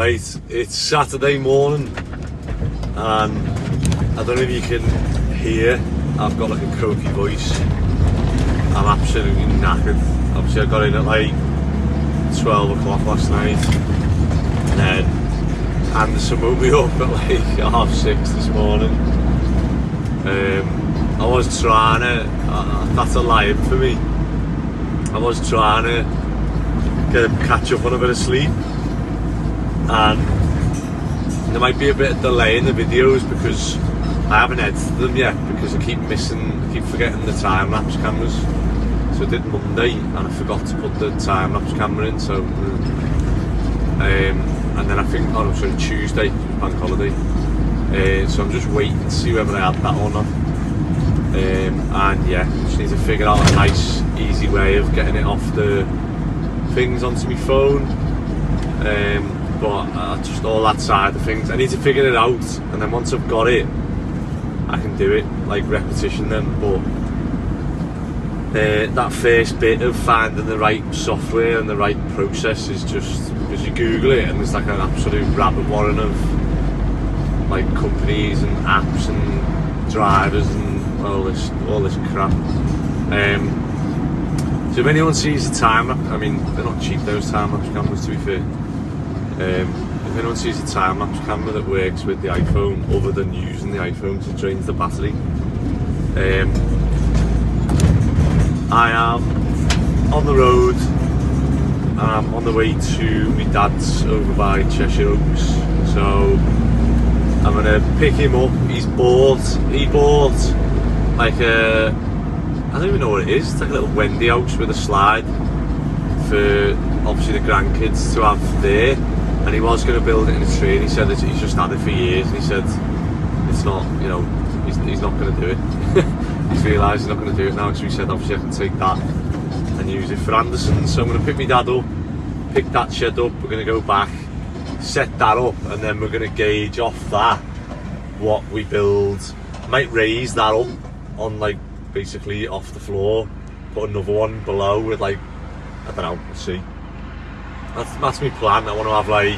Right, it's Saturday morning and I don't know if you can hear, I've got like a croaky voice. I'm absolutely knackered. Obviously I got in at like 12 o'clock last night and then Anderson woke me up at like 6:30 this morning. I was trying to, that's a lie for me, I was trying to catch up on a bit of sleep, and there might be a bit of delay in the videos because I haven't edited them yet because I keep forgetting the time-lapse cameras. So I did Monday and I forgot to put the time-lapse camera in, so and then I think, oh no, sorry, Tuesday, bank holiday, so I'm just waiting to see whether I add that or not. And yeah, just need to figure out a nice easy way of getting it off the things onto my phone, but just all that side of things I need to figure it out, and then once I've got it I can do it, like repetition then. But that first bit of finding the right software and the right process is just because you Google it and there's like an absolute rabbit warren of like companies and apps and drivers and all this crap. So if anyone sees the time-lapse, I mean they're not cheap those time-lapse cameras to be fair. If anyone sees a time-lapse camera that works with the iPhone other than using the iPhone to drain the battery, I am on the road. I'm on the way to my dad's over by Cheshire Oaks, so I'm gonna pick him up. He bought like a, I don't even know what it is. It's like a little Wendy house with a slide for obviously the grandkids to have there. And he was going to build it in a tree. And he said that he's just had it for years. And he said it's not, you know, he's not going to do it. He's realised he's not going to do it now. So he said obviously I can take that and use it for Anderson. So I'm going to pick my dad up, pick that shed up. We're going to go back, set that up, and then we're going to gauge off that what we build. I might raise that up on like basically off the floor, put another one below with like, I don't know, we'll see. That's my plan. I want to have like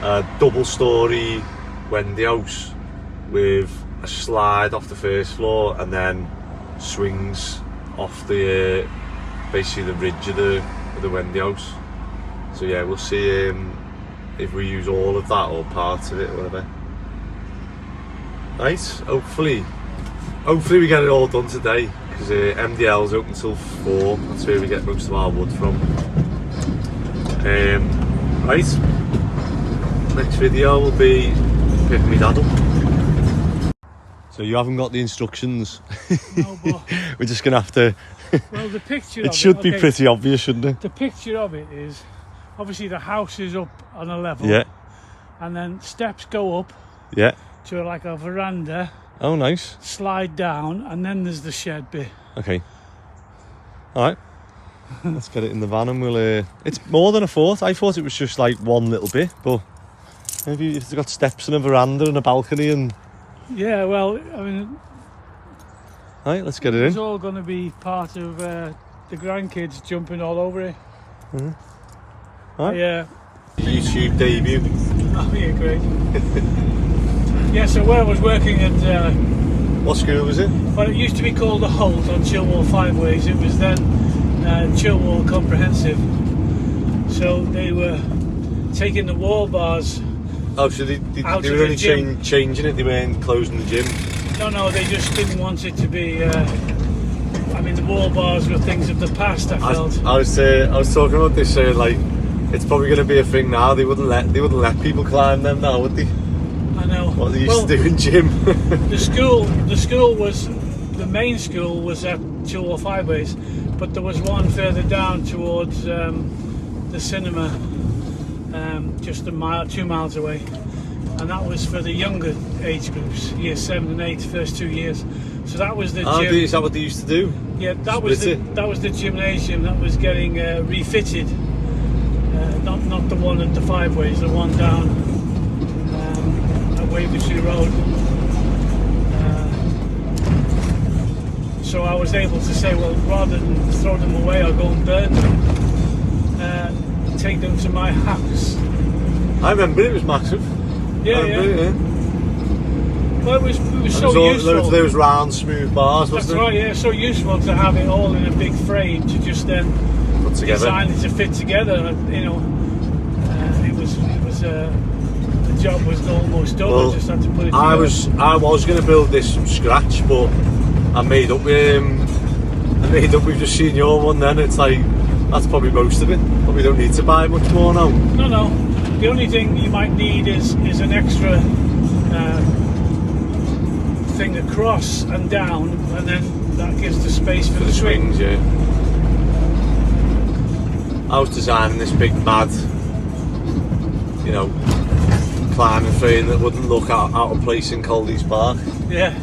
a double story Wendy house with a slide off the first floor and then swings off the basically the ridge of the Wendy house. So yeah, we'll see if we use all of that or parts of it or whatever. Nice. Hopefully we get it all done today because MDL is open till 4. That's where we get most of our wood from. Right, next video will be picking my dad up. So you haven't got the instructions. No, but we're just gonna have to. Well, the picture it should be pretty obvious, shouldn't it? The picture of it is obviously the house is up on a level, yeah, and then steps go up, yeah, to like a veranda. Oh, nice. Slide down, and then there's the shed bit. Okay. All right. Let's get it in the van and we'll... it's more than I thought. I thought it was just like one little bit, but maybe it's got steps and a veranda and a balcony and... Yeah, well, I mean... Right, let's get it in. It's all going to be part of the grandkids jumping all over it. Mm-hmm. Right. Yeah. YouTube debut. Oh, yeah, great. Yeah, so where I was working at... what school was it? Well, it used to be called the Holt on Chilwell Five Ways. It was then Chilwell Comprehensive. So they were taking the wall bars. Oh, so they were only changing it, they weren't closing the gym? No, they just didn't want it to be... I mean, the wall bars were things of the past, I felt. I was talking about this, like, it's probably going to be a thing now. They wouldn't let people climb them now, would they? I know. What they used to do in gym. the main school was at Chilwell Five Ways, but there was one further down towards the cinema, just 2 miles away, and that was for the younger age groups, years 7 and 8, first 2 years. So that was the gym. Is that what they used to do? Yeah, that was the gymnasium that was getting refitted. Not the one at the Five Ways, the one down at Wavertree Road. So I was able to say, well, rather than throw them away, I'll go and burn them, take them to my house I remember it was massive. Yeah, I remember it, Well, it was so useful. Those round, smooth bars, That's wasn't it? right, yeah. So useful to have it all in a big frame to just then Put together. design it to fit together. You know, it was the job was almost done. Well, I just had to put it together. I was going to build this from scratch, but I made up with just seeing your one. Then it's like that's probably most of it. Probably don't need to buy much more now. No. The only thing you might need is an extra thing across and down, and then that gives the space for the swing. swings. Yeah. I was designing this big mad, climbing frame that wouldn't look out of place in Coldy's Park. Yeah.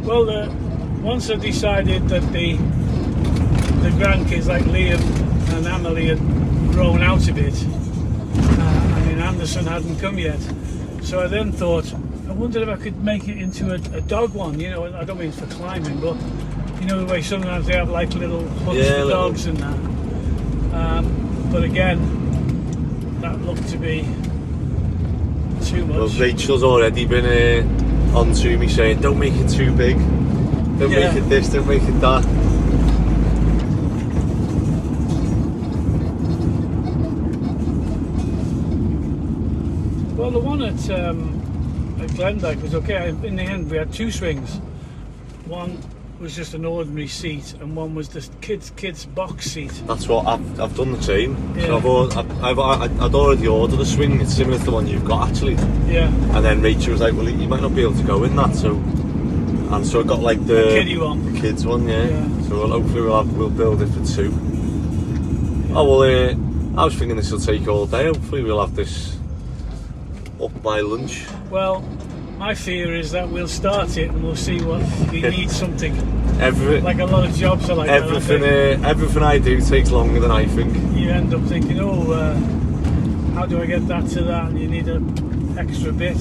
Well, once I decided that the grandkids like Liam and Emily had grown out of it, Anderson hadn't come yet, so I then thought, I wondered if I could make it into a dog one. I don't mean for climbing, but the way sometimes they have like little huts for dogs and that. But again, that looked to be too much. Well, Rachel's already been on to me saying, don't make it too big, don't make it this, don't make it that. Well, the one at Glendyke was okay. In the end, we had two swings. One was just an ordinary seat, and one was the kids box seat. That's what I've done the same. Yeah. So I'd already ordered a swing. It's similar to the one you've got actually. Yeah. And then Rachel was like, well, you might not be able to go in that. So I got like the kiddie one. The kids one, yeah. So hopefully we'll build it for two. Yeah. Oh well, I was thinking this will take all day. Hopefully we'll have this up by lunch. Well, my fear is that we'll start it and we'll see what we need something. Like a lot of jobs are like everything I do takes longer than I think. You end up thinking, how do I get that to that? And you need an extra bit.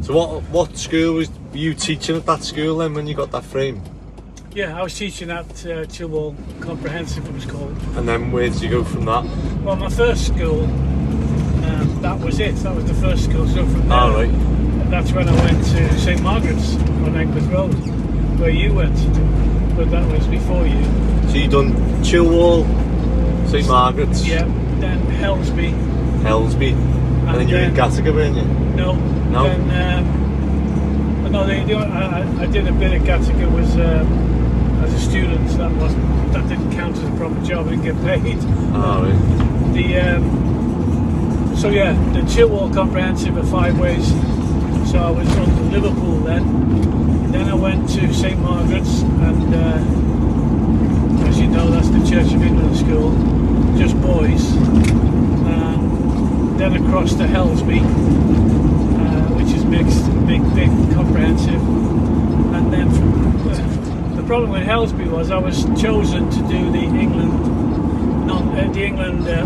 So what school were you teaching at that school then when you got that frame? Yeah, I was teaching at Chilwell Comprehensive, it was called. And then where did you go from that? Well, my first school, that was it. That was the first school. So from there, that's when I went to St Margaret's on Egberth Road, where you went. But that was before you. So you done Chilwell, St Margaret's? Yeah, then Helsby. And then you were in Gattaca, weren't you? No. Then, I did a bit at Gattaca was as a student. That didn't count as a proper job. I didn't get paid. The Chilwell Comprehensive at 5 ways. So I was on to Liverpool then. Then I went to St Margaret's, and as you know, that's the Church of England school, just boys. Then across to Helsby, which is mixed, big comprehensive. And then the problem with Helsby was I was chosen to do the England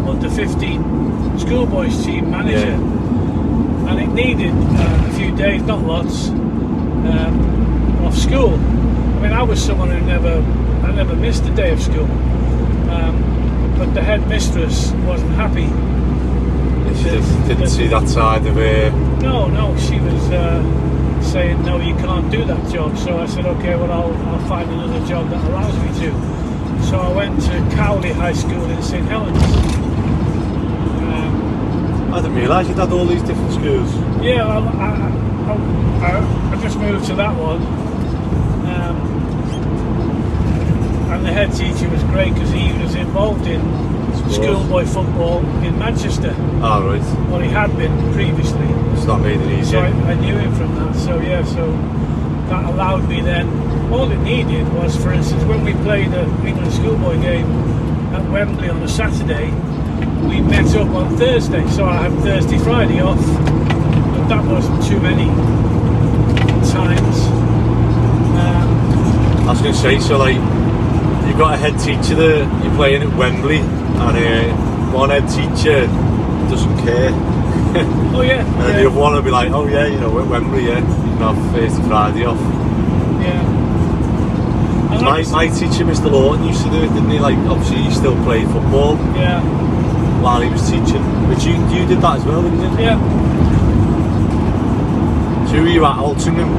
under 15 schoolboys team manager, and it needed a few days, not lots, off school. I mean, I was someone who never missed a day of school, but the headmistress wasn't happy. She didn't see that side of it. No, she was saying, no, you can't do that job. So I said, okay, well, I'll find another job that allows me to. So I went to Cowley High School in St Helens. I didn't realise you'd had all these different schools. Yeah, well, I just moved to that one. And the head teacher was great because he was involved in schoolboy football in Manchester. Oh, right. Well, he had been previously. So that made it easier. So I knew him from that. So that allowed me then. All it needed was, for instance, when we played the England schoolboy game at Wembley on a Saturday, we met up on Thursday. So I had Thursday, Friday off, but that wasn't too many times. I was going to say, so like, you've got a head teacher that you're playing at Wembley, and one head teacher doesn't care. Oh yeah. And then the other one will be like, oh yeah, at Wembley, you can have Thursday, Friday off. Yeah. And My teacher, Mr. Lawton, used to do it, didn't he? Like, obviously, he still played football yeah, while he was teaching. But you did that as well, didn't you? yeah. So you were at Altrincham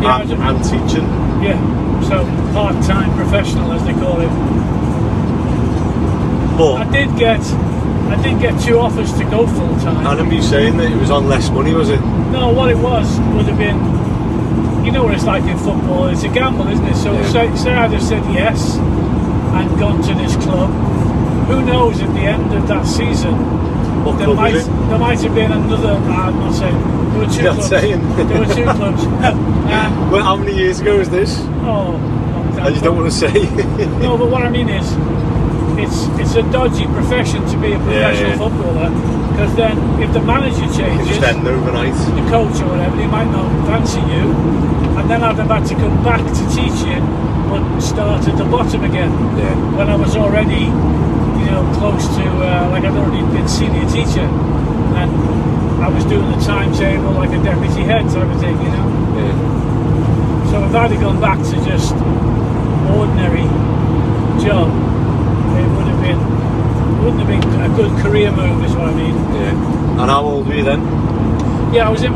Yeah, and teaching. Yeah, so part-time professional, as they call it. But I did get 2 offers to go full-time. I remember you saying that it was on less money, was it? No, what it would have been, you know what it's like in football, it's a gamble, isn't it? So Yeah. say I'd have said yes and gone to this club, who knows at the end of that season, What there club might was it? have been another, I'm not saying, there were 2 You're not clubs. saying. There were 2 clubs. Well, how many years ago was this? Oh, long time And you don't ago. want to say. No, but what I mean is, it's a dodgy profession to be a professional yeah. footballer, because then if the manager You changes, just end overnight. the coach or whatever, he might not fancy you, and then I'd have had to come back to teaching, but start at the bottom again. Yeah. When I was already, close to, like I'd already been senior teacher, and I was doing the timetable like a deputy head type of thing, Yeah. So if I'd have gone back to just ordinary job, it wouldn't have been a good career move, is what I mean. Yeah. And how old were you then? Yeah, I was 30.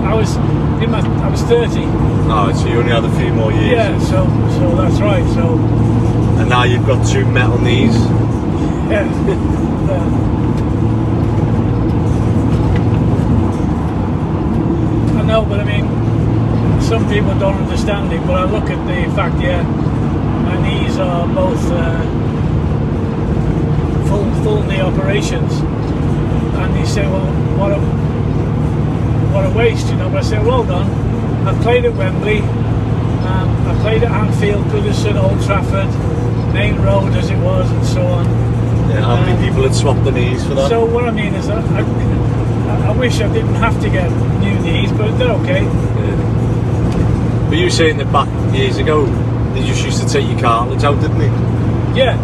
Oh, so you only had a few more years. Yeah, so that's right. So And now you've got 2 metal knees. yeah. I know, but I mean, some people don't understand it. But I look at the fact, my knees are both full knee operations, and you say, well, what a waste, But I say, well done. I've played at Wembley, I played at Anfield, Goodison, Old Trafford, Main Road as it was, and so on. Yeah, how many people had swapped the knees for that? So what I mean is, I wish I didn't have to get new knees, but they're okay. Yeah. But you were saying that back years ago, they just used to take your cartilage out, didn't they? Yeah.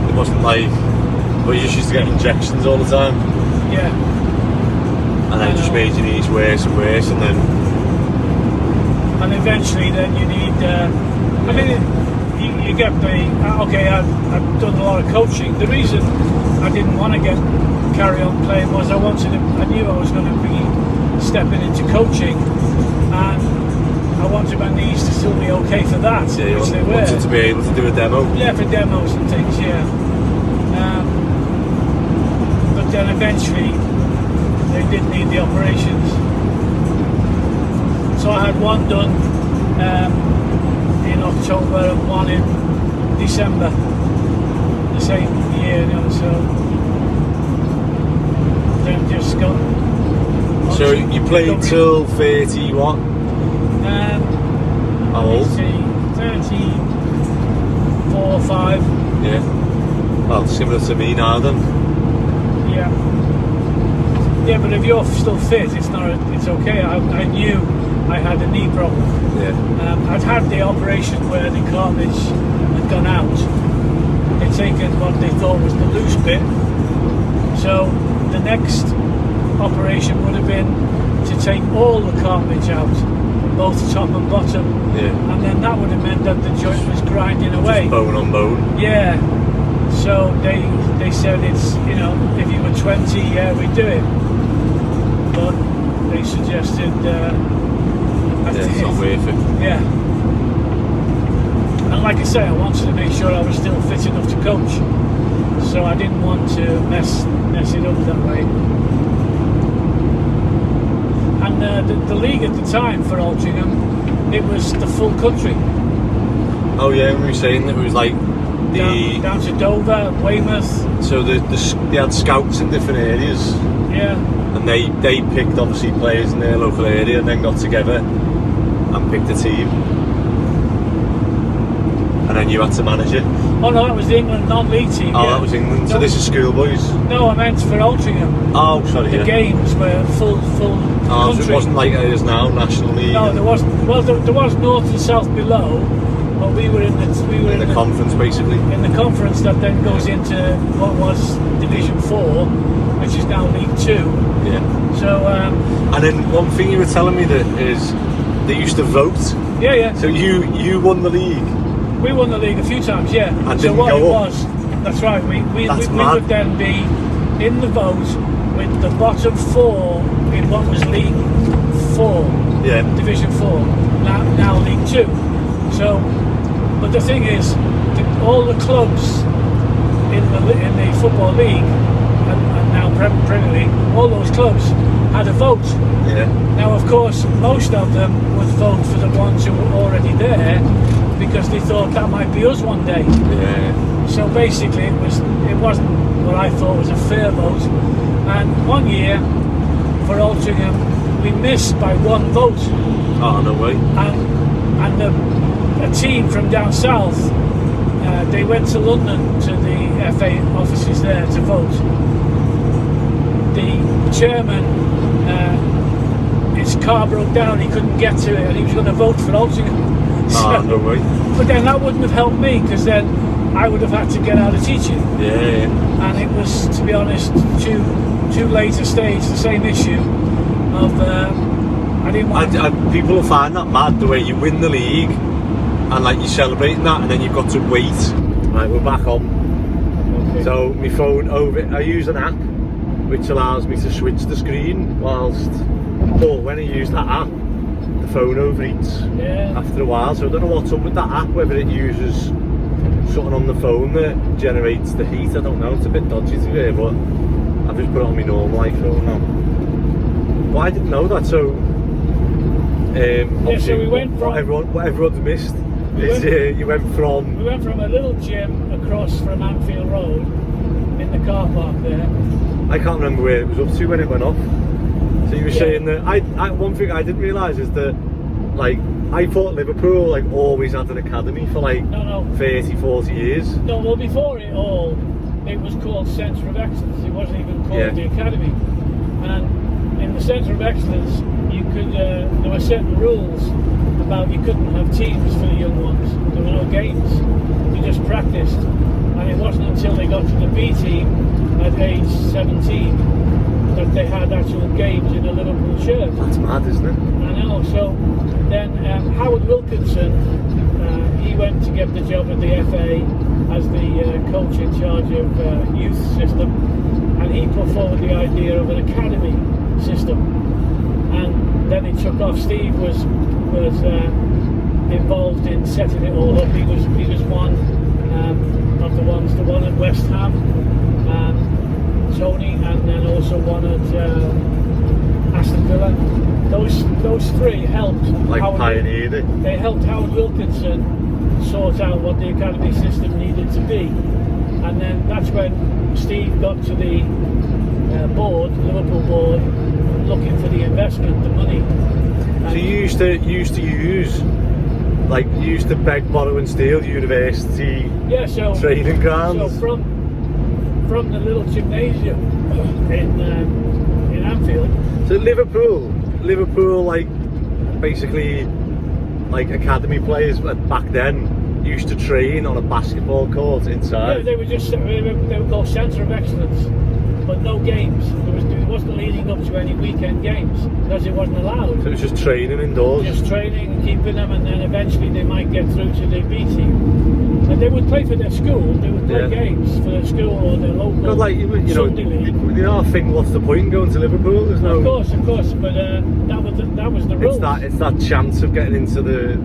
It wasn't like, well, you just used to get injections all the time, Yeah. and then it just made your knees worse and worse, and then And eventually, then you need. I mean, you get the. Okay, I've done a lot of coaching. The reason I didn't want to carry on playing was I knew I was going to be stepping into coaching, and I wanted my knees to still be okay for that, you which they were. wanted to be able to do a demo. Yeah, for demos and things, yeah. But then eventually they did need the operations. So I had one done in October and one in December, the same year, so then just got. So you played till 30 what? How old? 34 or 5. Yeah. Well, similar to me now then. Yeah. Yeah, but if you're still fit, it's okay. I knew I had a knee problem. Yeah. I'd had the operation where the cartilage had gone out. They'd taken what they thought was the loose bit. So the next operation would have been to take all the cartilage out, both top and bottom. Yeah. And then that would have meant that the joint was grinding away. Bone on bone. Yeah. So they said it's, if you were 20, yeah, we'd do it. But they suggested It's not worth it. yeah. And like I say, I wanted to make sure I was still fit enough to coach. So I didn't want to mess it up that way. And the league at the time for Altrincham, it was the full country. Oh yeah, we were saying that it was like down to Dover, Weymouth. So they had scouts in different areas. Yeah. And they picked obviously players in their local area and then got together and picked a team. And then you had to manage it. Oh no, that was the England non-league team. Oh, yeah. that was England. So No. this is schoolboys. No, I meant for Altrincham. Oh, sorry. The games were full Oh, so country. it wasn't like it is now, National League. No, there wasn't. Well, there was north and south below, but we were in the in the conference basically. in the conference that then goes into what was Division 4, which is now League 2. Yeah. So And then one thing you were telling me that is they used to vote. yeah. So you won the league, We won the league a few times, yeah. And so didn't what go it up. was, that's right. We That's would mad. then be in the vote with the bottom 4 in what was League 4, Yeah. Division 4, now League 2. So, but the thing is, all the clubs in the football league and now Premier League, all those clubs had a vote. Yeah. Now, of course, most of them would vote for the ones who were already there because they thought that might be us one day. Yeah. So basically, it wasn't what I thought was a fair vote. And one year for Altrincham, we missed by 1 vote, Oh, no way. and a team from down south, they went to London to the FA offices there to vote. The chairman, his car broke down, he couldn't get to it, and he was going to vote for Altrincham. Oh, no way. But then that wouldn't have helped me, because then I would have had to get out of teaching. Yeah. And it was, to be honest, too late a stage, the same issue of I didn't want People will find that mad, the way you win the league and like you're celebrating that, and then you've got to wait. Right, we're back on. Okay. So my phone I use an app which allows me to switch the screen whilst, but when I use that app, the phone overheats after a while. So I don't know what's up with that app, whether it uses something on the phone that generates the heat. I don't know, it's a bit dodgy to be, but I've just put it on my normal iPhone now. But I didn't know that. So so we went from what everyone's missed is you went from a little gym across from Anfield Road in the car park there. I can't remember where it was up to when it went off. So you were saying that I one thing I didn't realise is that, like, I thought Liverpool like always had an academy for like No. 30, 40 years. No, well, before it all, it was called Centre of Excellence. It wasn't even called the Academy. And in the Centre of Excellence, you could there were certain rules about you couldn't have teams for the young ones. There were no games. You just practiced. And it wasn't until they got to the B team at age 17 that they had actual games in a Liverpool shirt. That's mad, isn't it? I know. So then Howard Wilkinson, he went to get the job at the FA as the coach in charge of youth system, and he put forward the idea of an academy system, and then it took off. Steve was involved in setting it all up. He was one of the ones, the one at West Ham, Tony, and then also one at Aston Villa. Those 3 helped. Like pioneered it. They helped Howard Wilkinson sort out what the academy system needed to be, and then that's when Steve got to the Liverpool board, looking for the investment, the money. So you used to beg, borrow and steal university training grounds. So from the little gymnasium in Anfield. So Liverpool, like basically, like academy players back then used to train on a basketball court inside. Yeah, they were called Centre of Excellence, but no games. It wasn't leading up to any weekend games because it wasn't allowed. So it was just training indoors. Just training and keeping them, and then eventually they might get through to the B team. And they would play for their school. They would play games for their school or their local Sunday league. I think, what's the point in going to Liverpool? There's no. Of course, but that was the rules. It's that chance of getting into the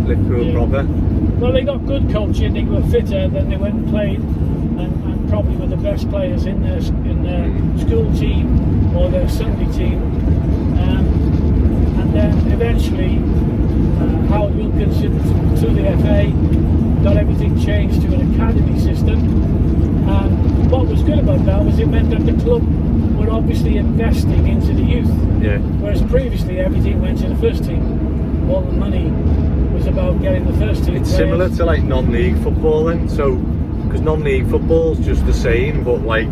Liverpool proper. Well, they got good coaching. They were fitter. Then they went and played, and probably were the best players in their school team or their Sunday team. And then eventually, Howard Wilkinson through the FA got everything changed to an academy system. And what was good about that was it meant that the club were obviously investing into the youth. Yeah. Whereas previously everything went to the first team. All the money was about getting the first team. It's similar to like non-league football then. So, because non-league football's just the same, but like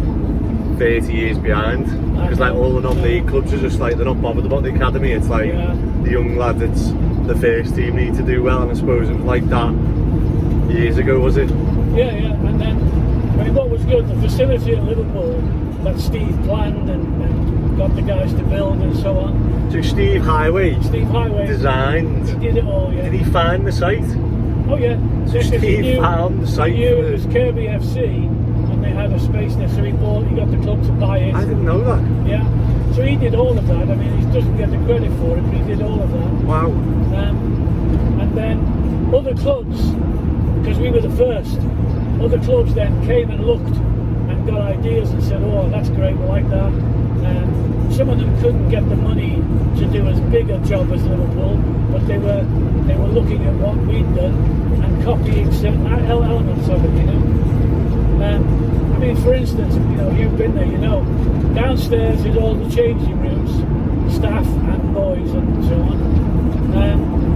30 years behind. Because like all the non-league clubs are just like, they're not bothered about the academy. It's like the young lad, it's the first team need to do well, and I suppose it was like that years ago, was it? Yeah, and then what was good, the facility at Liverpool that Steve planned and got the guys to build and so on. So Steve Highway designed. He did it all, yeah. Did he find the site? Oh yeah. So Steve found the site. He knew it was Kirby FC, and they had a space there, so he got the club to buy it. I didn't know that. Yeah. So he did all of that. I mean, he doesn't get the credit for it, but he did all of that. Wow. And then other clubs, because we were the first, other clubs then came and looked and got ideas and said, oh, that's great, we like that. Some of them couldn't get the money to do as big a job as Liverpool, but they were looking at what we'd done and copying certain elements of it, you know. I mean, for instance, you know, you've been there, you know, downstairs is all the changing rooms, staff and boys and so on.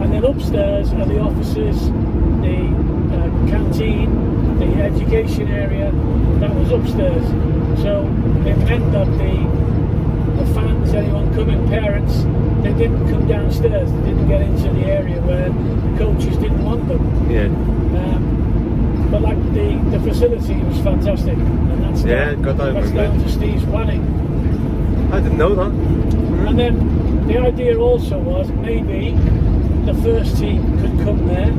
And then upstairs are the offices, the canteen, the education area. That was upstairs. So it meant that the fans, anyone coming, parents, they didn't come downstairs. They didn't get into the area where the coaches didn't want them. Yeah. But like the facility was fantastic, and that's down to Steve's planning. I didn't know that. And then the idea also was maybe the first team could come there.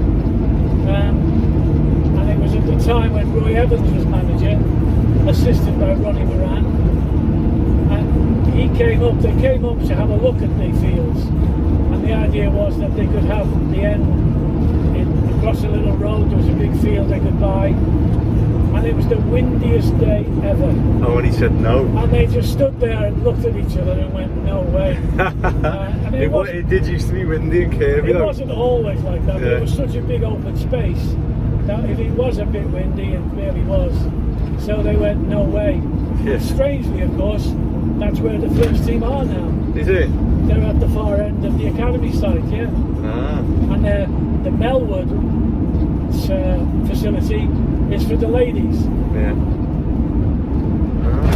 And it was at the time when Roy Evans was manager, assisted by Ronnie Moran. And they came up to have a look at the fields. And the idea was that they could have the end across a little road. There was a big field they could buy. And it was the windiest day ever. Oh, and he said no. And they just stood there and looked at each other and went, no way. And it did used to be windy and curvy. It wasn't always like that, but it was such a big open space that if it was a bit windy, it really was. So they went, no way. Yeah. Strangely, of course, that's where the first team are now. Is it? They're at the far end of the academy site, yeah. Ah. And the Melwood facility is for the ladies. Yeah. Ah.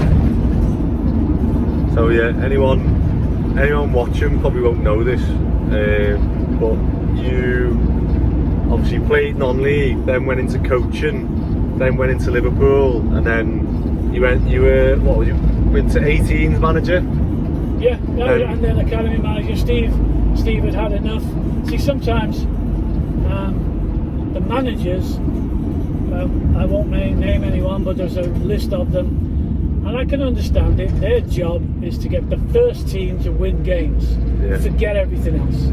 So yeah, anyone watching probably won't know this, but you obviously played non-league, then went into coaching, then went into Liverpool, and then you went to 18s manager? Yeah, and then academy manager. Steve had enough. See, sometimes the managers, I won't name anyone, but there's a list of them, and I can understand it. Their job is to get the first team to win games. Yeah. Forget everything else.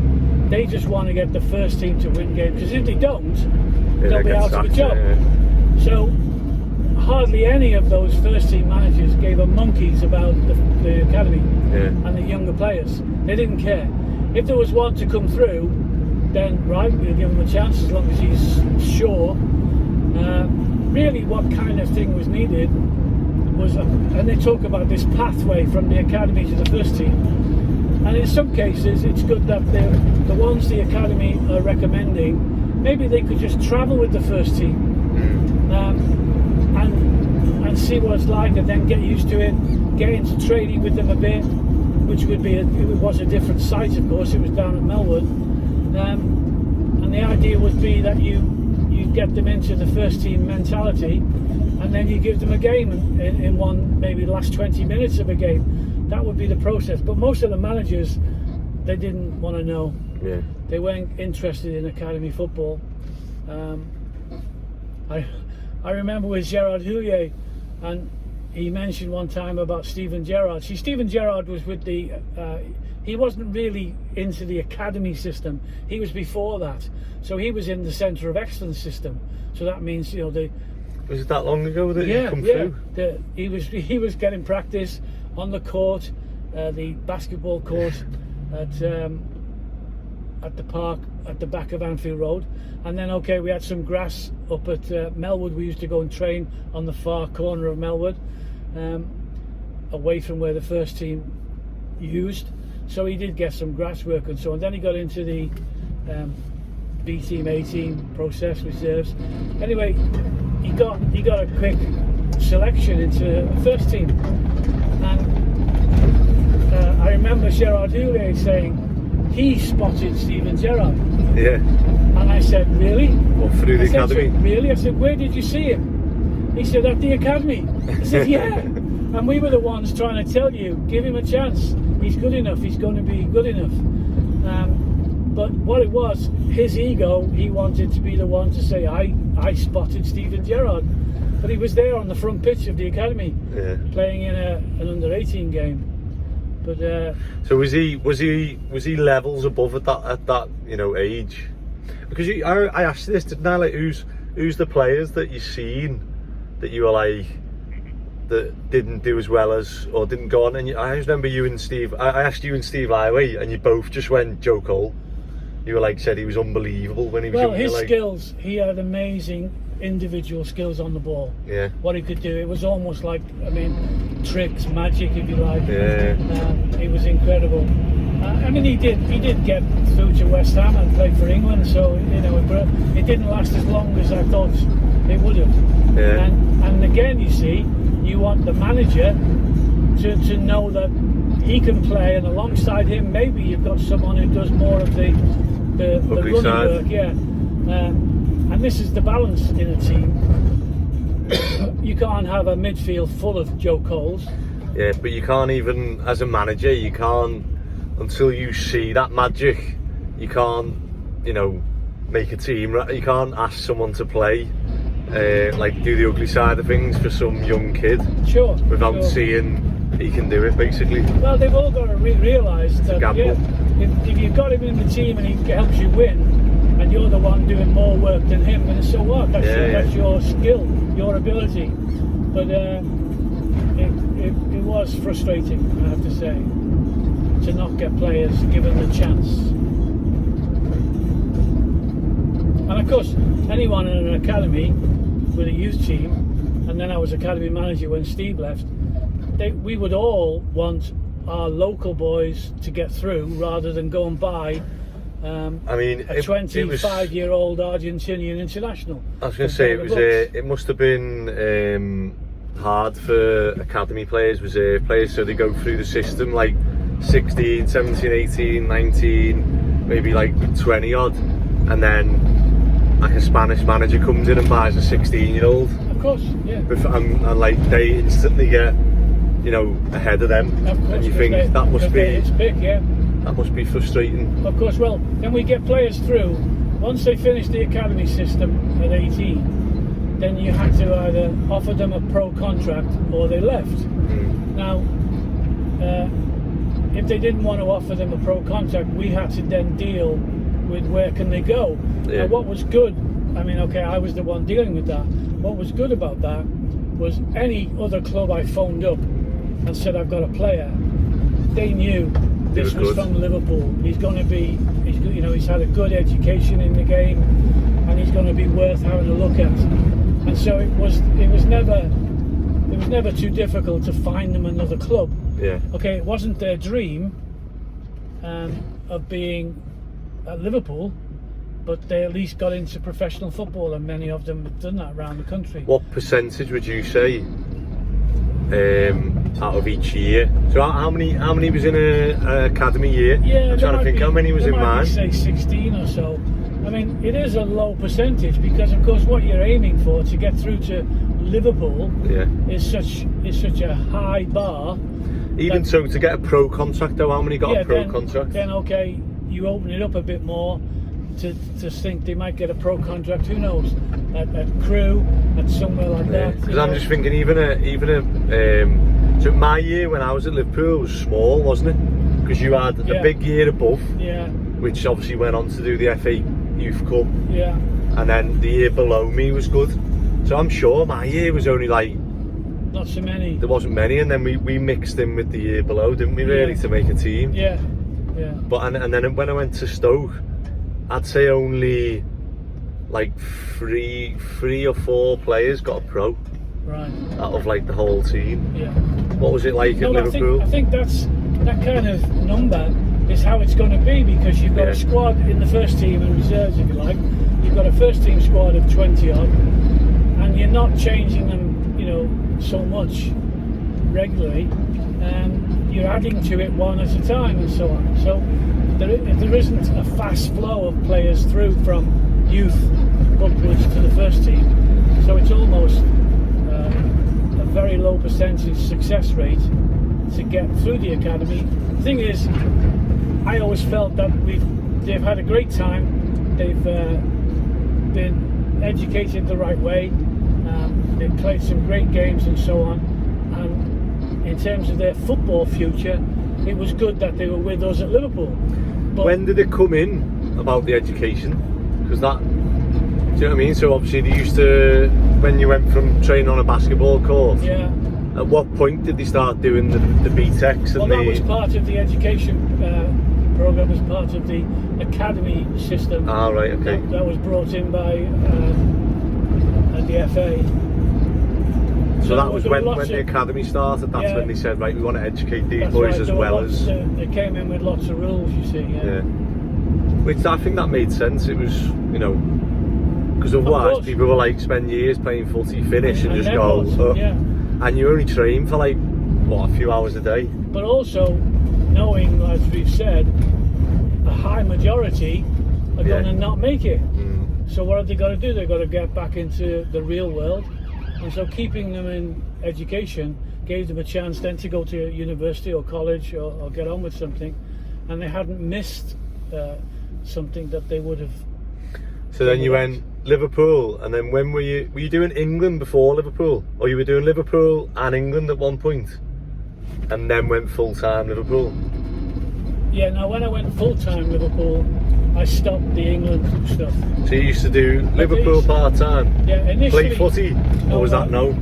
They just want to get the first team to win games, because if they don't, they'll be out of a job. Yeah. So hardly any of those first team managers gave a monkeys about the academy and the younger players. They didn't care. If there was one to come through, then right, we'll give him a chance as long as he's sure. Really what kind of thing was needed was, and they talk about this pathway from the academy to the first team. And in some cases, it's good that the ones the academy are recommending, maybe they could just travel with the first team and see what it's like, and then get used to it, get into training with them a bit, which would be it was a different site, of course. It was down at Melwood, and the idea would be that you get them into the first team mentality, and then you give them a game in one, maybe the last 20 minutes of a game. That would be the process. But most of the managers, they didn't want to know. Yeah. They weren't interested in academy football. I remember with Gerard Houllier, and he mentioned one time about Steven Gerrard. See, Steven Gerrard was with the he wasn't really into the academy system. He was before that, so he was in the Centre of Excellence system. So that means, you know, was it that long ago that he come through? He was getting practice on the court, the basketball court at the park at the back of Anfield Road, and then we had some grass up at Melwood. We used to go and train on the far corner of Melwood, away from where the first team used. So he did get some grass work and so on. Then he got into the B team, A team process, reserves. Anyway, he got a quick selection into the first team, and I remember Gerard Houllier saying he spotted Steven Gerrard. Yeah. And I said, really? Well, through the academy? Really? I said, where did you see him? He said, at the academy. I said, yeah. And we were the ones trying to tell you, give him a chance. He's good enough. He's going to be good enough. But what it was, his ego, he wanted to be the one to say, I spotted Steven Gerrard. But he was there on the front pitch of the academy, playing in an under-18 game. But so was he levels above at that age? Because I asked you this, didn't I? Like, who's the players that you've seen that you were like that didn't do as well as, or didn't go on? And I remember you and Steve. I asked you and Steve Highway, and you both just went Joe Cole. You were like, said he was unbelievable when he was. Well, his skills, he had amazing individual skills on the ball. Yeah. What he could do, it was almost like, tricks, magic, if you like. Yeah. He was incredible. He did get through to West Ham and play for England, so it didn't last as long as I thought it would have. Yeah. And again, you see, you want the manager to know that he can play, and alongside him, maybe you've got someone who does more of the running work. Yeah. And this is the balance in a team. You can't have a midfield full of Joe Coles. Yeah, but you can't even, as a manager, you can't, until you see that magic, you can't, make a team. You can't ask someone to play, do the ugly side of things for some young kid. Sure. Without seeing he can do it, basically. Well, they've all got to realise that if you've got him in the team and he helps you win, and you're the one doing more work than him, then so what? That's your skill, your ability. But it was frustrating, I have to say, to not get players given the chance. And of course, anyone in an academy with a youth team, and then I was academy manager when Steve left, we would all want our local boys to get through rather than go and buy a 25-year-old Argentinian international. I was going to say, it must have been hard for academy players, players, so they go through the system like 16, 17, 18, 19, maybe like 20 odd, and then like a Spanish manager comes in and buys a 16-year-old. Of course, yeah. And like they instantly get, ahead of them. Of course, and you think that must be, it's big, yeah. That must be frustrating. Of course, well, then we get players through. Once they finish the academy system at 18, then you had to either offer them a pro contract or they left. Now, if they didn't want to offer them a pro contract, we had to then deal with where can they go. Yeah. Now, what was good, I was the one dealing with that. What was good about that was any other club I phoned up and said I've got a player, they knew this was from Liverpool. He's going to be, he's had a good education in the game, and he's going to be worth having a look at. And so it was never too difficult to find them another club. Yeah. Okay, it wasn't their dream of being at Liverpool, but they at least got into professional football, and many of them have done that around the country. What percentage would you say out of each year? So how many was in an academy year? Yeah, I'm trying to think how many was in mine. Say 16 or so. It is a low percentage because, of course, what you're aiming for to get through to Liverpool is such a high bar. Even so, to get a pro contract, though, how many got a pro contract? Then okay, you open it up a bit more to think they might get a pro contract. Who knows? At Crewe, at somewhere like that. Because I'm just thinking, so my year when I was at Liverpool was small, wasn't it? Because you had a big year above, which obviously went on to do the FA Youth Cup. Yeah. And then the year below me was good. So I'm sure my year was only like, not so many. There wasn't many, and then we mixed in with the year below, didn't we, really, to make a team? Yeah. But and then when I went to Stoke, I'd say only like three or four players got a pro. Right. Out of like the whole team. Yeah. What was it like at Liverpool? I think that kind of number is how it's going to be, because you've got a squad in the first team and reserves, if you like. You've got a first team squad of 20 odd, and you're not changing them, so much regularly. You're adding to it one at a time and so on. So there isn't a fast flow of players through from youth upwards to the first team. So it's almost a very low percentage success rate to get through the academy. The thing is, I always felt that we've they've had a great time. They've been educated the right way. They've played some great games and so on. And in terms of their football future, it was good that they were with us at Liverpool. But when did it come in about the education? Because that, do you know what I mean? So obviously they used to, when you went from training on a basketball court, yeah. At what point did they start doing the BTECs and Well, that was part of the education program, as part of the academy system. Ah, right, okay. That was brought in by the FA. So that was when the academy started. That's when they said, right, we want to educate these boys as well as. They came in with lots of rules, you see. Yeah. Which I think that made sense. It was, you know, because otherwise people were like spend years playing footy, finish and just go. And you only train for like what, a few hours a day. But also knowing, as we've said, a high majority are going to not make it. So what have they got to do? They've got to get back into the real world. And so keeping them in education gave them a chance then to go to university or college or get on with something, and they hadn't missed something that they would have. So then you went Liverpool, and then when were you doing England before Liverpool, or you were doing Liverpool and England at one point, and then went full-time Liverpool? Yeah, now when I went full-time Liverpool, I stopped the England stuff. So you used to do Liverpool part-time? Yeah, initially. Play footy? Or was that no?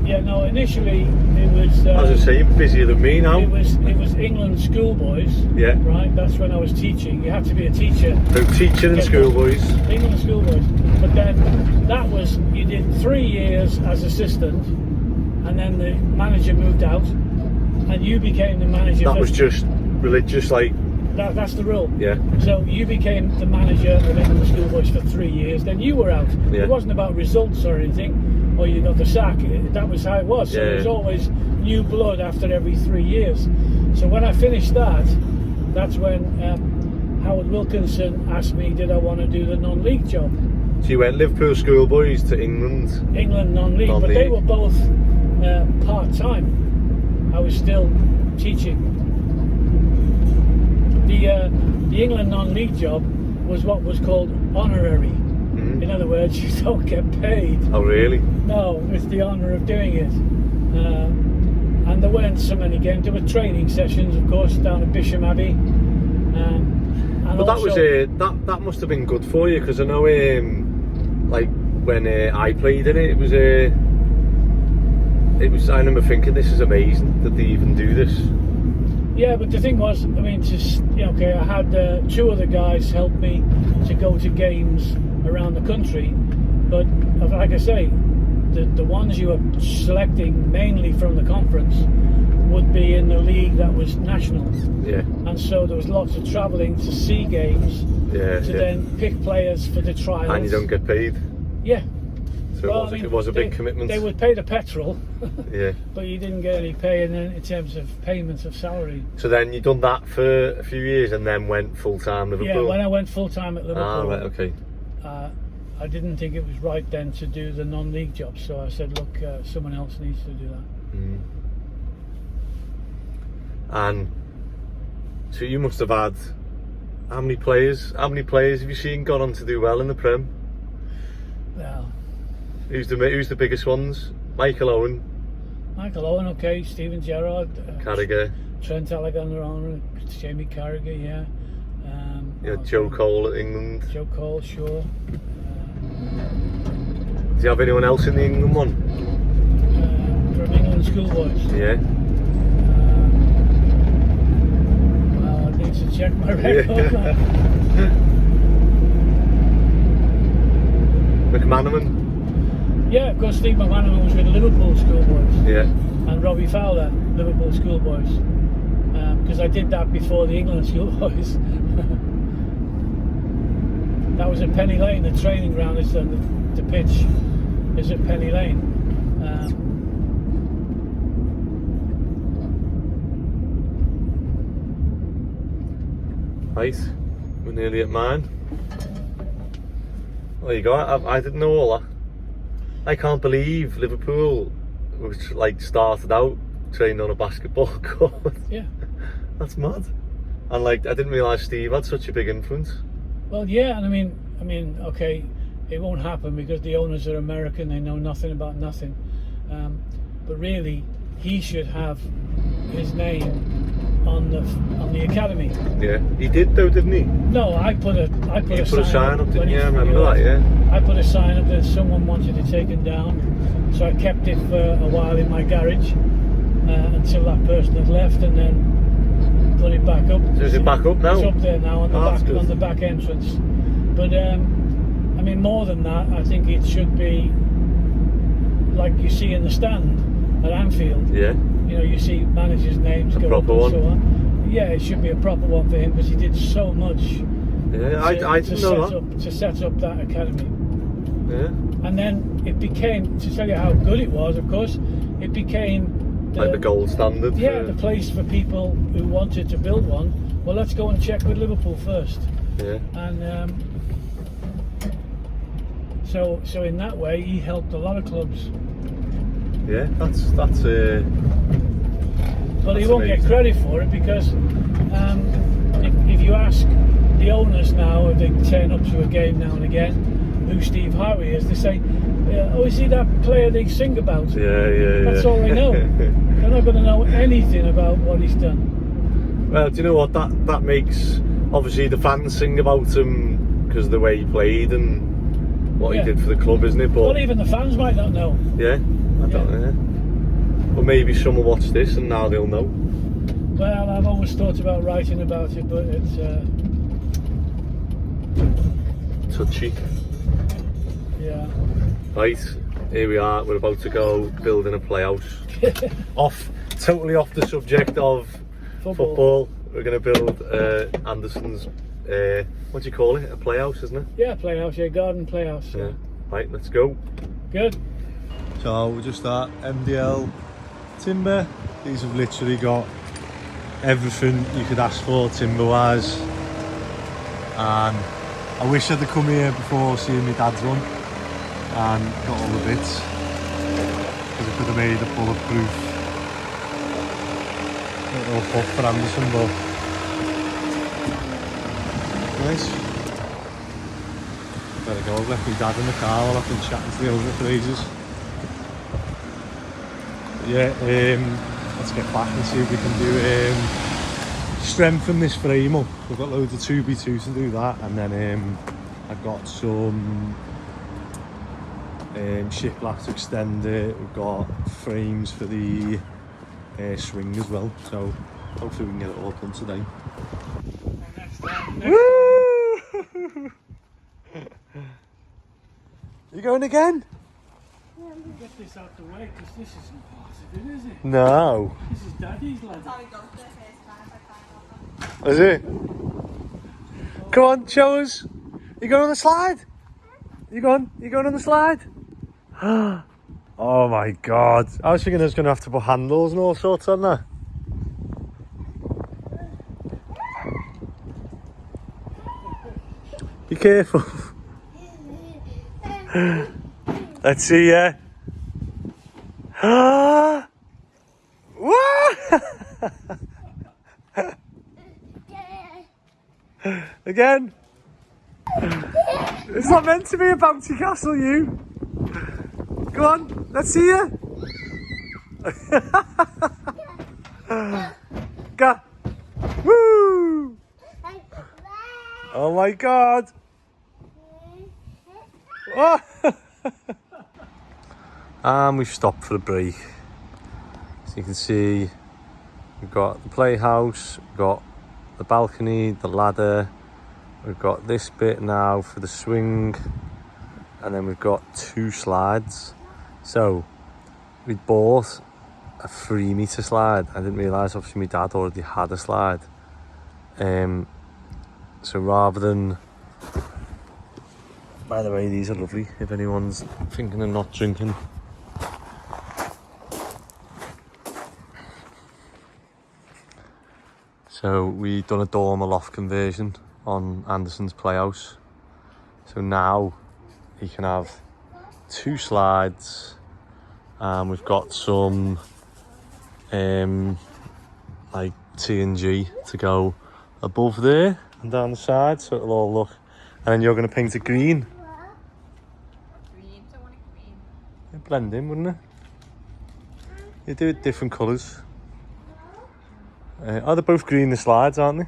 Yeah, no, initially it was... I was going to say, you're busier than me now. It was England schoolboys. Yeah. Right, that's when I was teaching. You had to be a teacher. So teaching and schoolboys. England schoolboys. But then that was, you did 3 years as assistant, and then the manager moved out, and you became the manager. That was just religious, like... That's the rule. Yeah. So you became the manager of England schoolboys for 3 years, then you were out. Yeah. It wasn't about results or anything, or you got the sack. That was how it was. So it was always new blood after every 3 years. So when I finished that, that's when Howard Wilkinson asked me, did I want to do the non-league job? So you went Liverpool schoolboys to England? England non-league, but they were both part-time. I was still teaching. The England non-league job was what was called honorary. In other words, you don't get paid. Oh, really? No, it's the honour of doing it. And there weren't so many games. There were training sessions, of course, down at Bisham Abbey. And but that was that must have been good for you, because I know, like when I played in it, it was. I remember thinking, this is amazing that they even do this. Yeah, but the thing was, I mean, I had 2 other guys help me to go to games around the country, but like I say, the ones you were selecting mainly from the conference would be in the league that was national. Yeah. And so there was lots of travelling to see games, then pick players for the trials. And you don't get paid. Yeah. So it was a big commitment. They would pay the petrol, yeah, but you didn't get any pay in terms of payments of salary. So then you done that for a few years and then went full-time Liverpool? Yeah, when I went full-time at Liverpool. Ah, right, okay. I didn't think it was right then to do the non-league job, so I said, look, someone else needs to do that. And so you must have had, how many players have you seen gone on to do well in the Prem? Well, who's the biggest ones? Michael Owen, okay. Steven Gerrard, Carragher, Trent Alexander-Arnold, Jamie Carragher, Joe Cole at England. Joe Cole, sure. Do you have anyone else in the England one? From England schoolboys? Yeah. Well, I need to check my record. McManaman? Yeah, of course, Steve McManaman was with Liverpool schoolboys. Yeah. And Robbie Fowler, Liverpool schoolboys. Because I did that before the England schoolboys. That was at Penny Lane, the training ground is the pitch is at Penny Lane. Right, we're nearly at mine. There you go. I didn't know all that. I can't believe Liverpool was like started out training on a basketball court. Yeah. That's mad. And like, I didn't realise Steve had such a big influence. Well, yeah, and I mean, okay, it won't happen because the owners are American. They know nothing about nothing. But really, he should have his name on the academy. Yeah, he did though, didn't he? No, I put a sign up, didn't you? I remember that. Yeah. I put a sign up that someone wanted to take it down, so I kept it for a while in my garage until that person had left, and then put it back up. So is it back up now? It's up there now on the back entrance. But I mean, more than that, I think it should be like you see in the stand at Anfield. Yeah. You know, you see managers' names go up and so on. Yeah, it should be a proper one for him because he did so much. Yeah, I didn't know that. To set up that academy. Yeah. And then it became, to tell you how good it was, of course, it became like the gold standard. Yeah, the place for people who wanted to build one. Well, let's go and check with Liverpool first. Yeah. And so in that way, he helped a lot of clubs. Yeah, that's. But he won't get credit for it because if you ask the owners now, if they turn up to a game now and again, who Steve Harvey is, they say, "Oh, is he that player they sing about?" Yeah. That's all they know. They're not going to know anything about what he's done. Well, do you know what that makes? Obviously, the fans sing about him because of the way he played and what he did for the club, isn't it? But well, even the fans might not know. Yeah, I don't know. But maybe someone will watch this and now they'll know. Well, I've always thought about writing about it, but it's touchy. Yeah. Right, here we are. We're about to go building a playhouse. Totally off the subject of football. We're going to build Anderson's. What do you call it? A playhouse, isn't it? Yeah, playhouse. Yeah, garden playhouse. Yeah. Right, let's go. Good. So we're just at MDL Timber. These have literally got everything you could ask for timber wise, and I wish I'd have come here before seeing my dad's run and got all the bits, because I could have made a bulletproof little hut for Anderson. But nice. Better go. I've left my dad in the car while I've been chatting to the owner for ages. Yeah, let's get back and see if we can do strengthen this frame up. We've got loads of 2x2 to do that, and then I've got some shiplap to extend it. We've got frames for the swing as well, so hopefully we can get it all done today. Woo! You going again? Get this out the way because this isn't part of it, is it? No. This is Daddy's ladder. Is it? Come on, show us. You going on the slide? You going on the slide? Oh my god. I was thinking I was going to have to put handles and all sorts on there. Be careful. Let's see, yeah. Again. It's not meant to be a bouncy castle, you. Go on, let's see you. Go. Woo! Oh my god. Oh. And we've stopped for a break. So you can see we've got the playhouse, we've got the balcony, the ladder, we've got this bit now for the swing, and then we've got 2 slides. So we bought a 3-metre slide. I didn't realise obviously my dad already had a slide. So rather than, by the way, these are lovely if anyone's thinking of not drinking. So we've done a dormer loft conversion on Anderson's playhouse. So now he can have 2 slides, and we've got some like T&G to go above there and down the side, so it'll all look And then you're going to paint it green. Green, don't want it green. It'd blend in, wouldn't it? You do it different colours. Oh, they're both green, the slides, aren't they?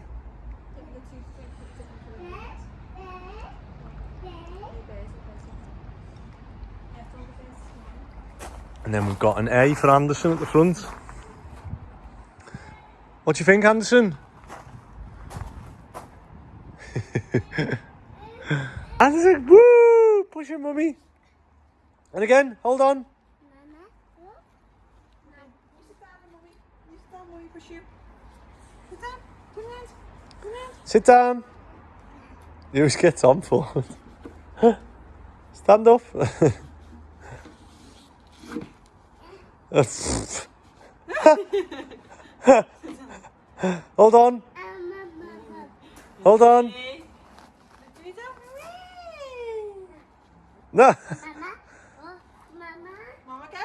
And then we've got an A for Anderson at the front. What do you think, Anderson? Anderson, woo! Push him, mummy. And again, hold on. Sit down. He always gets on for it. Stand up. Hold on. Hold on. No. Mama, go.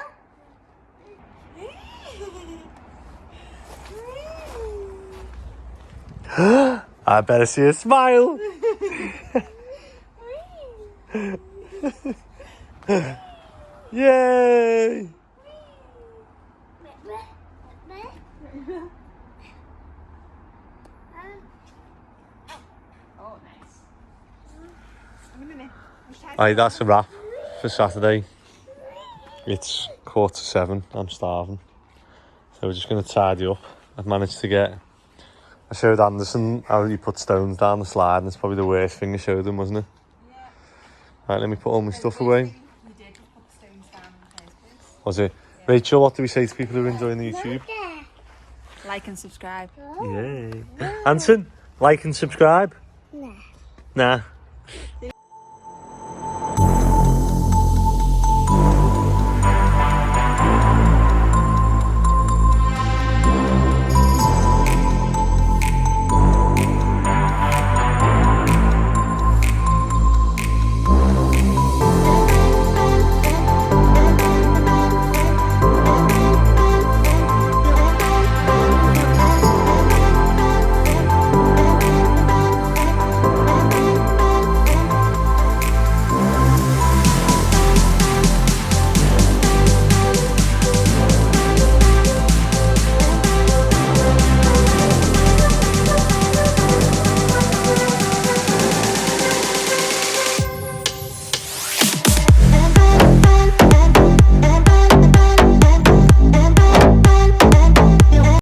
I better see a smile. Yay! Oh, nice. Aye, that's a wrap for Saturday. It's 7:15. I'm starving. So we're just going to tidy up. I've managed to get... I showed Anderson how you put stones down the slide, and it's probably the worst thing I showed him, wasn't it? Yeah. Right, let me put all my stuff away. You did just put the stones down in the first place. Was it? Yeah. Rachel, what do we say to people who are enjoying the YouTube? Like and subscribe. Yay. Anson, like and subscribe? Nah.